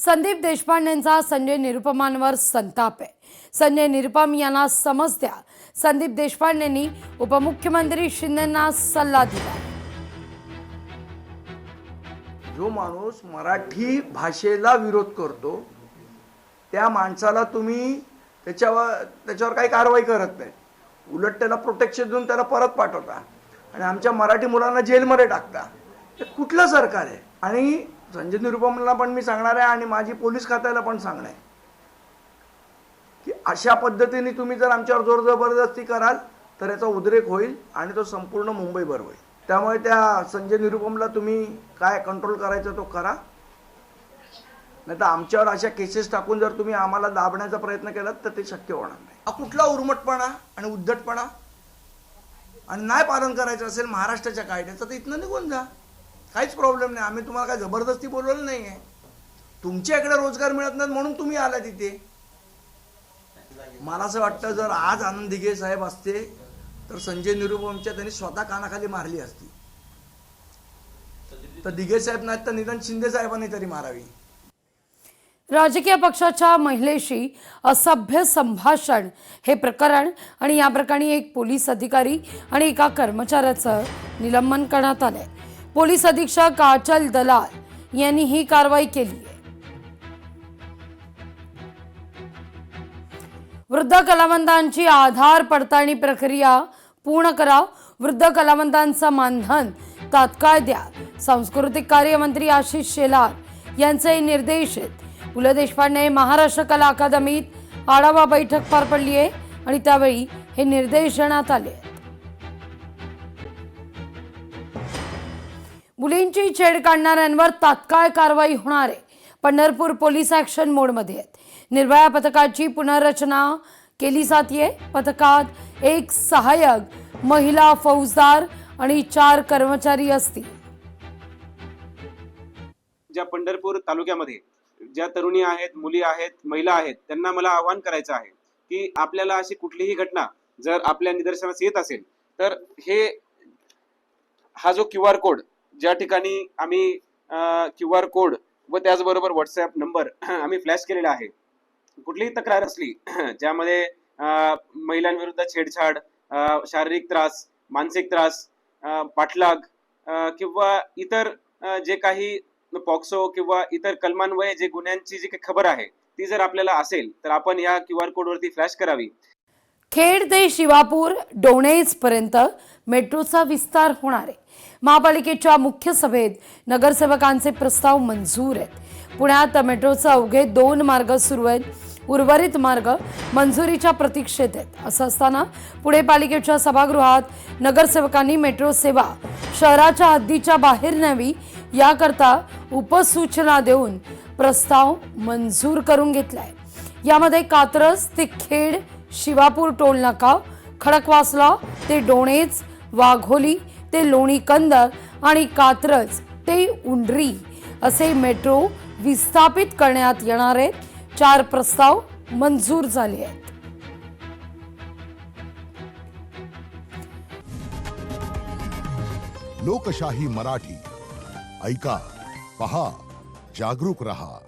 संदीप देशपांडेंचा संजय निरुपमांवर संताप आहे। संजय निरुपम यांना समज द्या, संदीप देशपांडेंनी उपमुख्यमंत्री शिंदेंना सल्ला दिला। जो माणूस मराठी भाषेला विरोध करतो त्या माणसाला तुम्ही त्याच्यावर काही कारवाई करत नाही, उलट त्याला प्रोटेक्शन देऊन त्याला परत पाठवता आणि आमच्या मराठी मुलांना जेलमध्ये टाकता। हे कुठलं सरकार आहे? आणि संजय निरुपमला पण मी सांगणार आहे आणि माझी पोलीस खात्याला पण सांगणार आहे की अशा पद्धतीने तुम्ही जर आमच्यावर जोर जबरदस्ती कराल तर याचा उद्रेक होईल आणि तो संपूर्ण मुंबईभर होईल। त्यामुळे त्या संजय निरुपमला तुम्ही काय कंट्रोल करायचं तो करा, नाही तर आमच्यावर अशा केसेस टाकून जर तुम्ही आम्हाला दाबण्याचा प्रयत्न केलात तर ते शक्य होणार नाही। हा कुठला उर्मटपणा आणि उद्धटपणा? आणि नाही पालन करायचं असेल महाराष्ट्राच्या कायद्याचं तर इथनं निघून जा, काहीच प्रॉब्लेम नाही। आम्ही तुम्हाला काय जबरदस्ती बोलवलं नाही आहे। तुमच्या इकडे रोजगार मिळत नाही म्हणून तुम्ही आला तिथे। मला असं वाटतं जर आज आनंद दिघे साहेब असते तर संजय निरुपमच्या त्यांनी स्वतः कानाखाली मारली असती, तर दिघे साहेब नाही तर निदान शिंदे साहेबांनी तरी मारावी। राजकीय पक्षाच्या महिलेशी असभ्य संभाषण हे प्रकरण आणि या प्रकरणी एक पोलीस अधिकारी आणि एका कर्मचाऱ्याचं निलंबन करण्यात आलंय। पोलीस अधीक्षक आचल दलाल यांनी ही कारवाई केली आहे। वृद्ध कलावंतांची आधार पडताळणी प्रक्रिया पूर्ण करा, वृद्ध कलावंतांचं मानधन तात्काळ द्या, सांस्कृतिक कार्य मंत्री आशिष शेलार यांचे निर्देश आहेत। पु ल देशपांडे महाराष्ट्र कला अकादमीत आढावा बैठक पार पडली आहे आणि त्यावेळी हे निर्देश देण्यात आले। मुलींची छेड काढणाऱ्यांवर तात्काळ कारवाई होणार आहे। पंढरपूर पोलीस ॲक्शन मोडमध्ये आहेत। निर्भया पथकाची पुनर्रचना केली जाते। पथकात एक सहाय्यक महिला फौजदार आणि 4 कर्मचारी असतील। ज्या पंढरपूर तालुक्यामध्ये ज्या तरुणी आहेत, मुली आहेत, महिला आहेत, त्यांना मला आवाहन करायचं आहे की आपल्याला अशी कुठलीही घटना जर आपल्या निदर्शनास येत असेल तर हा जो QR कोड ज्या ठिकाणी आम्ही QR कोड व त्याचबरोबर व्हॉट्सअप नंबर आम्ही फ्लॅश केलेला आहे। कुठलीही तक्रार असली ज्यामध्ये महिलांविरुद्ध छेडछाड, शारीरिक त्रास, मानसिक त्रास, पाठलाग किंवा इतर जे काही पॉक्सो किंवा इतर कलमान्वये जे गुन्ह्यांची जी काही खबर आहे ती जर आपल्याला असेल तर आपण या QR कोडवरती फ्लॅश करावी। खेड ते शिवापूर डोणेज पर्यंत मेट्रोचा विस्तार होणार आहे। महापालिकेच्या मुख्य सभेत नगरसेवकांचे प्रस्ताव मंजूर आहेत। पुण्यात मेट्रोचे अवघे 2 मार्ग सुरू आहेत, उर्वरित मार्ग मंजुरीच्या प्रतीक्षेत आहेत। असं असताना पुणे पालिकेच्या सभागृहात नगरसेवकांनी मेट्रो सेवा शहराच्या हद्दीच्या बाहेर न्यावी याकरता उपसूचना देऊन प्रस्ताव मंजूर करून घेतलाय। यामध्ये कात्रज ते खेड, शिवापूर टोल नाका, खडकवासला ते डोणेज, वाघोली ते लोणीकंद आणि कात्रज ते उंडरी असे मेट्रो विस्थापित करण्यात येणार आहेत। 4 प्रस्ताव मंजूर झाले आहेत। लोकशाही मराठी ऐका, पहा, जागरूक रहा।